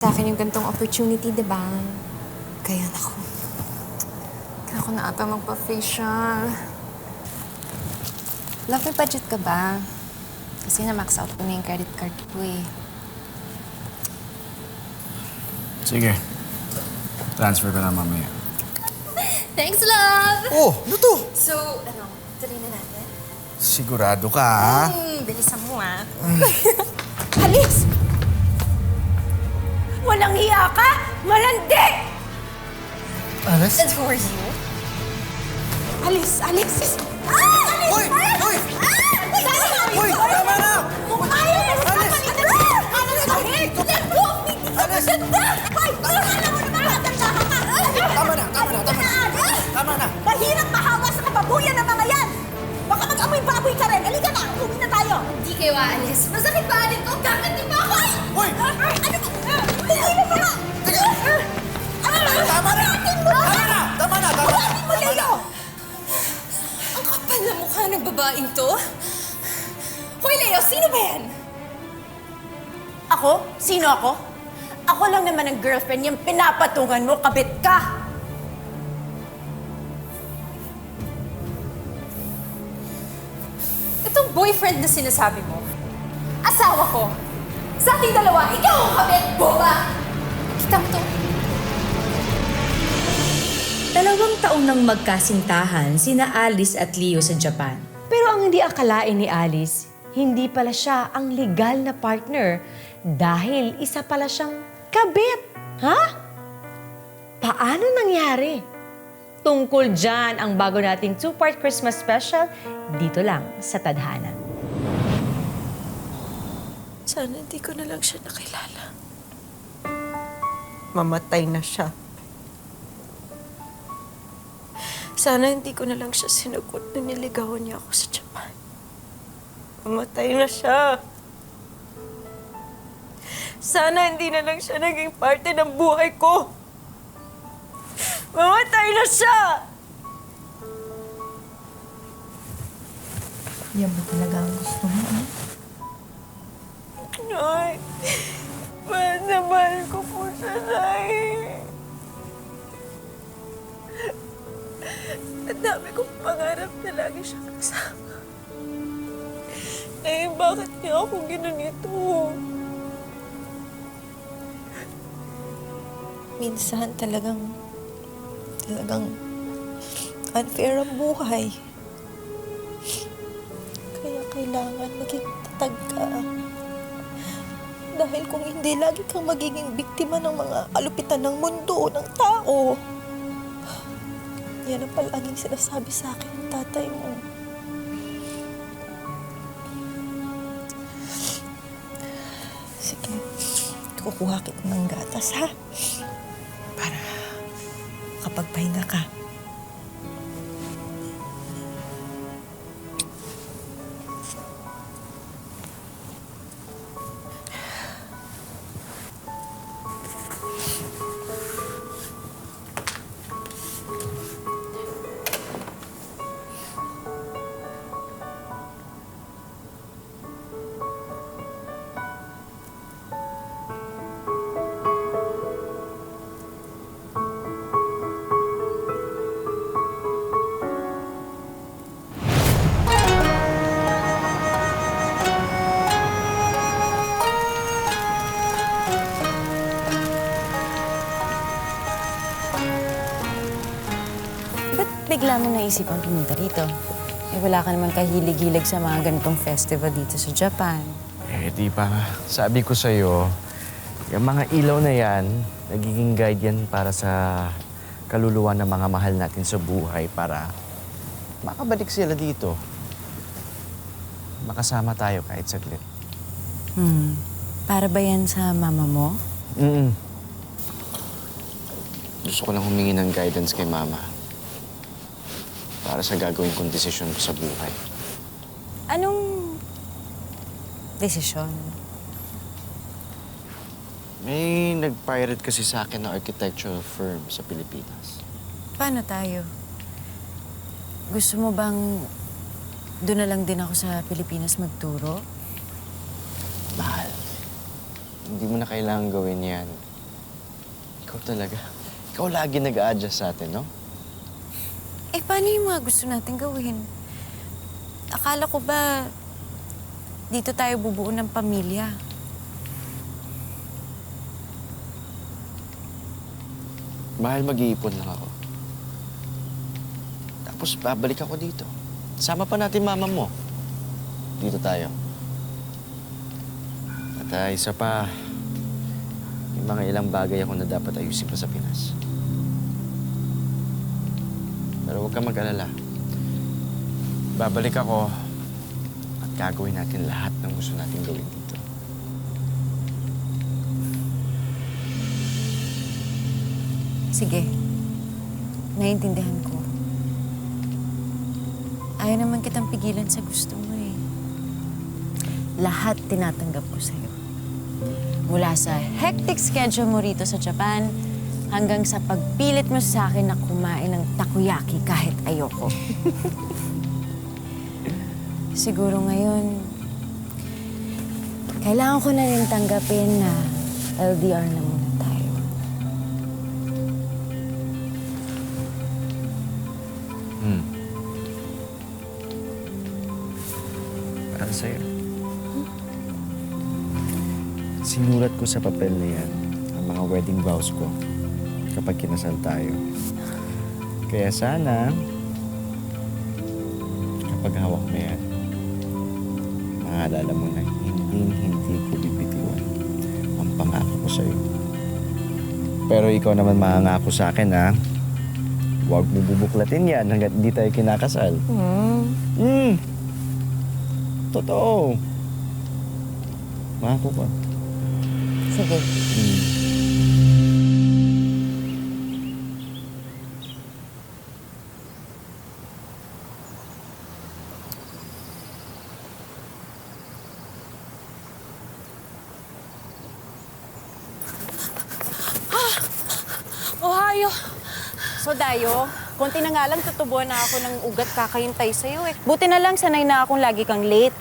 Sa akin yung gantong opportunity, di ba? Kaya naku. Kaya ako na ata magpa-facial. Love, may budget ka ba? Kasi na-max out ko na yung credit card ko eh. Sige. Transfer ko na mamaya. Thanks, love! Oh, ano to? So, tuloy na natin? Sigurado ka, ha? Bilisan mo, ah. Alis! Walang hiya ka! Malandi! Alas? And who are you? Alis! Alis! Ah! Alis! Hoy! Hoy! Hoy! Tama na! Alis! Alis! Alis! Let go of me! Alis! Hoy! Alam mo naman matatanda ka! Tama na! Tama na! Tama na! Tama na! Mahirap mahawa sa kababuyan ng mga yan! Baka mag-amoy baboy ka rin! Halika na! Uwi na tayo! Hindi kayo aalis. Masakit ba alin ko? Bakit di ba ako? Hoy! Ano ba? Tingin mo na! Tama na! Tama na! Tama na! Tama na! Mo, Leo! Ang kapal na mukha ng babaeng to. Hoy, Leo, sino ba yan? Ako? Sino ako? Ako lang naman ang girlfriend yung pinapatungan mo, kabit ka! Itong boyfriend na sinasabi mo, asawa ko. Sa ating dalawa, ikaw ang kabit, boba! Kita mo to. 2 taon nang magkasintahan sina Alice at Leo sa Japan. Pero ang hindi akalain ni Alice, hindi pala siya ang legal na partner dahil isa pala siyang kabit. Ha? Paano nangyari? Tungkol dyan ang bago nating 2-part Christmas special dito lang sa Tadhana. Sana hindi ko na lang siya nakilala. Mamatay na siya. Sana hindi ko na lang siya sinagot na niligawan niya ako sa Japan. Mamatay na siya. Sana hindi na lang siya naging parte ng buhay ko. Mamatay na siya! Yan ba talaga ang gusto mo? Nay, mahal na mahal ko po siya, Nay. Ang dami kong pangarap na lagi siya kasama. Nay, bakit niya ako ginanito? Minsan talagang unfair ang buhay. Kaya kailangan maging tatag ka. Dahil kung hindi, lagi kang magiging biktima ng mga kalupitan ng mundo, ng tao. Yan ang palaging sinasabi sa akin ng tatay mo. Sige, kukuha kita ng gatas, ha? Para kapagpahinga ka. Bigla mo naisipang pumunta rito. Eh wala ka naman kahilig-hilig sa mga ganitong festival dito sa Japan. Eh, di ba nga. Sabi ko sa'yo, yung mga ilaw na yan, nagiging guide yan para sa kaluluwa ng mga mahal natin sa buhay para makabalik sila dito. Makasama tayo kahit saglit. Para ba yan sa mama mo? Gusto ko lang humingi ng guidance kay Mama para sa gagawin kong desisyon ko sa buhay. Anong desisyon? May nag-pirate kasi sa akin na architectural firm sa Pilipinas. Paano tayo? Gusto mo bang doon na lang din ako sa Pilipinas magturo? Mahal, hindi mo na kailangan gawin yan. Ikaw talaga. Ikaw lagi nag-a-adjust sa atin, no? Eh, paano yung mga gusto natin gawin? Akala ko ba dito tayo bubuo ng pamilya? Mahal, mag-iipon lang ako. Tapos babalik ako dito. Sama pa natin mama mo. Dito tayo. At isa pa, may mga ilang bagay ako na dapat ayusin pa sa Pinas. Pero huwag kang mag-alala. Babalik ako at gagawin natin lahat ng gusto natin gawin dito. Sige. Naiintindihan ko. Ayaw naman kitang pigilan sa gusto mo eh. Lahat tinatanggap ko sa'yo. Mula sa hectic schedule mo rito sa Japan, hanggang sa pagpilit mo sa akin na kumain ng takoyaki kahit ayoko. Siguro ngayon, kailangan ko na rin tanggapin na LDR na muna tayo. Para sa'yo. Sinulat ko sa papel na yan ang mga wedding vows ko kapag kinasal tayo. Kaya sana, kapag hawak mo yan, maalala mo na hindi ko bibitiwan ang pangako ko sa'yo. Pero ikaw naman mangangako sa akin, ha? Huwag mo bubuklatin yan hanggat hindi tayo kinakasal. Totoo. Mangako ka. Sige. Ohio! So, Dayo, konti na nga lang tutubuan na ako ng ugat kakahintay sa'yo eh. Buti na lang sanay na akong lagi kang late.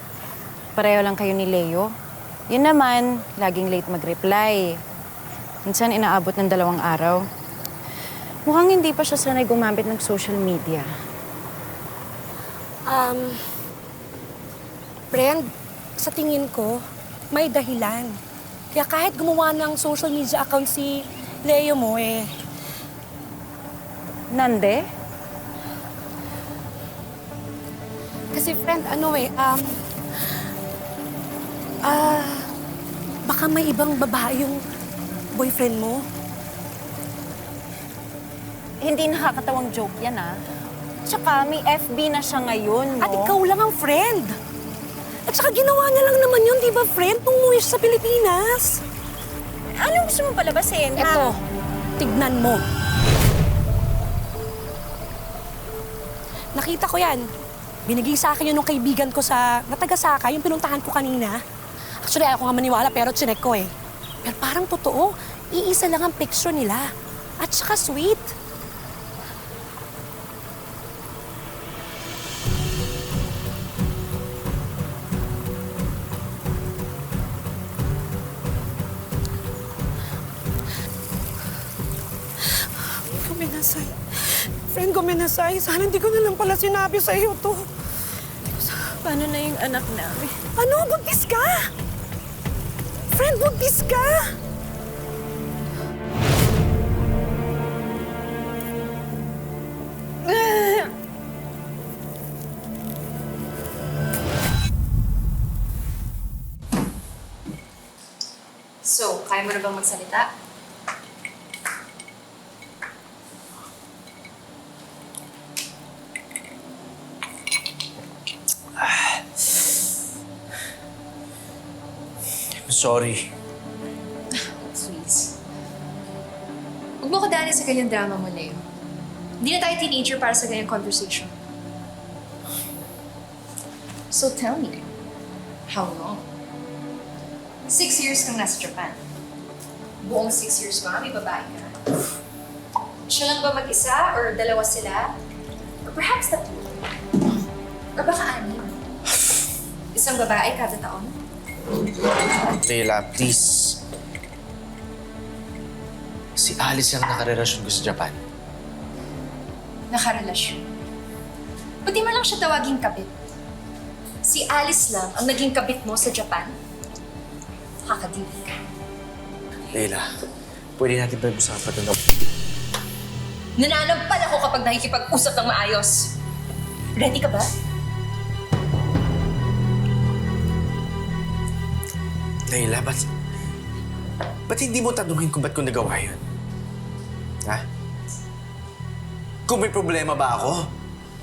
Pareho lang kayo ni Leo. Yun naman, laging late mag-reply. Minsan inaabot ng 2 araw. Mukhang hindi pa siya sanay gumamit ng social media. Friend, sa tingin ko, may dahilan. Kaya kahit gumawa ng social media account si Leo mo Nande? Kasi friend, baka may ibang babae yung boyfriend mo. Hindi nakakatawang joke yan, ah. Tsaka may FB na siya ngayon, no? At ikaw lang ang friend. At saka ginawa niya lang naman yun, di ba friend? Nung umuwi siya sa Pilipinas. Ano gusto mo palabasin, ha? Eto, tignan mo. Nakita ko yan. Binigay sa akin yun nung kaibigan ko sa Nagasaka, yung pinuntahan ko kanina. Actually, ayaw ko nga maniwala, pero chinek ko eh. Pero parang totoo, iisa lang ang picture nila. At saka sweet. Gomenasay. Friend, gomenasay. Sana hindi ko na lang pala sinabi sa iyo to. Paano na yung anak namin? Ano? Buntis ka? Friend, buntis ka? So, kaya mo na bang magsalita? Sorry. Please. Huwag mo ko daanin sa ganyang drama mo, Leo. Hindi na tayo teenager para sa ganyang conversation. So tell me, how long? 6 years kang nasa Japan. Buong 6 years ba, may babae ka? Siya lang ba mag-isa? Or dalawa sila? Or perhaps 3? Or baka 6? Isang babae kada taon? Tela, please. Si Alice ang nakarelasyon ko sa Japan. Nakarelasyon. Pati mo lang siya tawaging kabit. Si Alice lang ang naging kabit mo sa Japan. Kakadili ka. Leila, pwede natin pag-usapan na Nananampal ako kapag nakikipag-usap ng maayos. Ready ka ba? Leila, ba't hindi mo tanungin kung ba't ko nagawa yun? Ha? Kung may problema ba ako?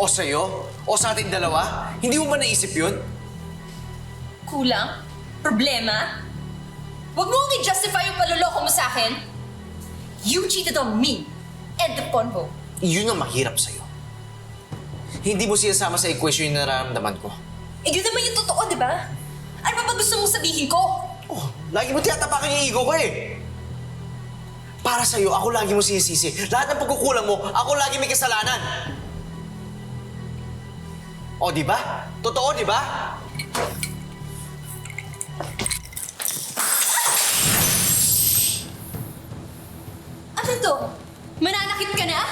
O sa'yo? O sa ating dalawa? Hindi mo ba naisip yun? Kulang? Problema? Huwag mong i-justify yung paluloko mo sa akin. You cheated on me. End of convo. Yun ang mahirap sa'yo. Hindi mo sinasama sa equation yung nararamdaman ko. Eh, yun naman yung totoo, di ba? Ano pa ba gusto mong sabihin ko? Oh, lagi mo tiyatapakan yung ego ko eh. Para sa'yo, ako lagi mo sinisisi. Lahat ng pagkukulang mo, ako lagi may kasalanan. O, di ba? Totoo, di ba? Ano to? Mananakit ka na?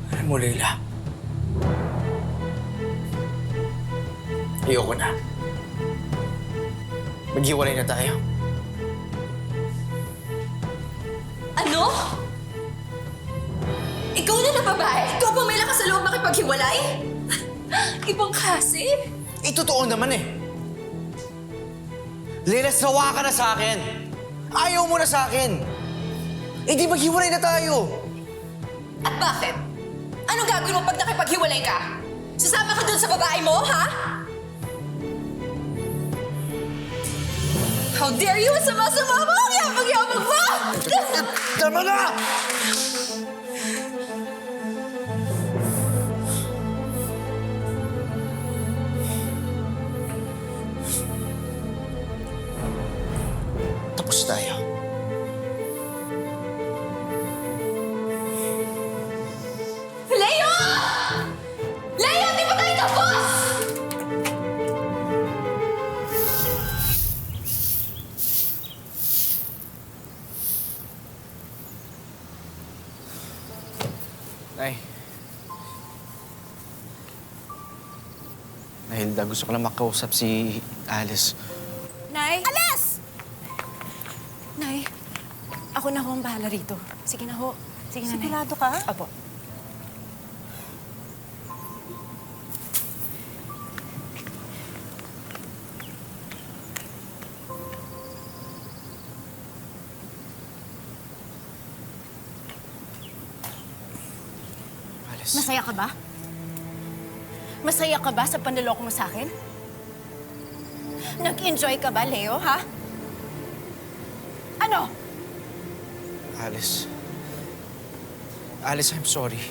Alam mo, Leila. Ayoko na. Maghiwalay na tayo. Ano? Ikaw na babae? Ikaw ba may lakas sa loob makipaghiwalay? Ibang klase? Eh, totoo naman eh. Leila, sawa ka na sa akin. Ayaw mo na sa akin. Eh, di maghiwalay na tayo. At bakit? Anong gagawin mo pag nakipaghiwalay ka? Sasama ka dun sa babae mo, ha? How dare you! Sama-sama mo! Ang yabang-yabang mo! Tama na! Tapos tayo. Leo! Leo, di pa tayo tapos! Nay. Nahilda, gusto ko lang makausap si Alice. Nay? Alis! Nay, ako na ho ang bahala rito. Sige na ho. Sige na, Nay. Sigurado ka? Apo. Alice. Masaya ka ba? Masaya ka ba sa panloloko mo sa akin? Nag-enjoy ka ba, Leo, ha? Ano? Alice. Alice, I'm sorry.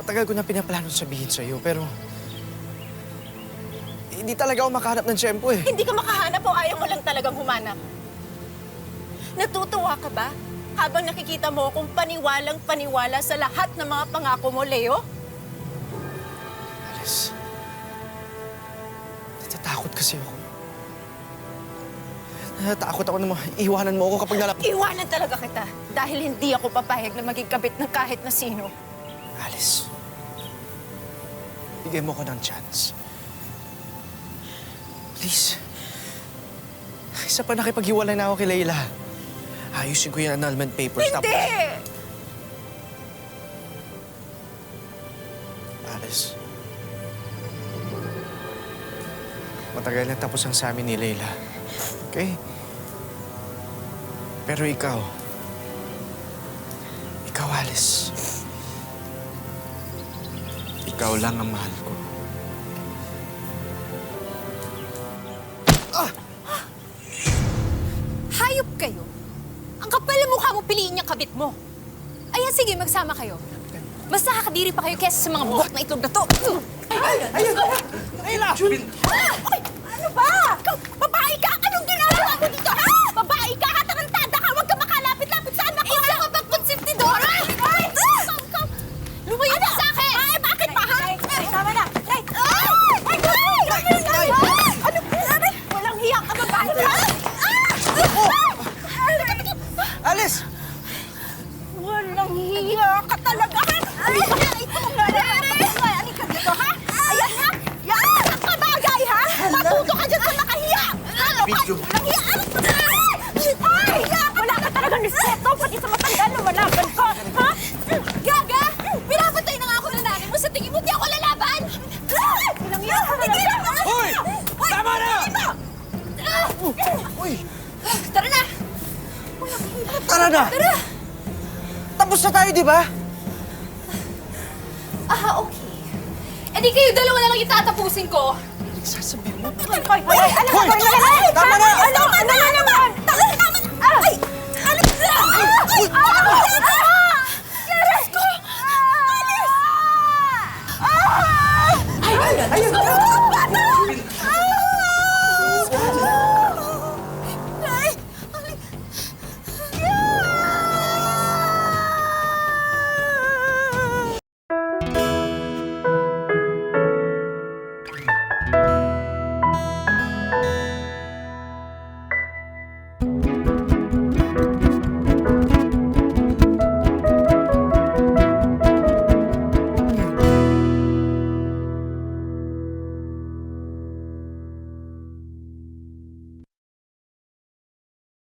Matagal ko na pinaplano sabihin sa'yo, pero... Hindi talaga ako makahanap ng tiyempo eh. Hindi ka makahanap o ayaw mo lang talagang humanap? Natutuwa ka ba habang nakikita mo akong paniwalang paniwala sa lahat ng mga pangako mo, Leo? Alice. Natatakot kasi ako. Natatakot ako na iwanan mo ako kapag nalap... Iwanan talaga kita dahil hindi ako papayag na maging kabit ng kahit na sino. Alice. Bigay mo ko ng chance. Please. Isa pa nakipaghiwalay na ako kay Leila. Ayusin ko yung annulment papers. Hindi! Alice. Matagal na tapos ang sa amin ni Leila. Okay? Pero ikaw, Alice. Ikaw lang ang mahal ko. Hayop kayo. Ang kapal ng mukha mo, piliin niyang kabit mo. Ayan, sige, magsama kayo. Mas nakakadiri pa kayo kesa sa mga buhok na itlog na to. Leila! Ay! Ano ba? Ikaw, babae ka? Anong ginagawa mo dito, ha? Babae ka? Tarantada ka? Huwag ka makalapit-lapit sa anak ko, ha? Isa ka bang konsentidora? Ay! Ikaw! Lumayo ka sa akin! Ay, bakit ba, ha? Ay, tama na! Nay! Ay! Ay! Ay! Ano? Tara na! Tara na! Tara! Tapos na tayo, di ba? Okay. Eh di kayo dalawa na lang itatapusin ko. Sasabihin mo. Hoy, hoy, hoy!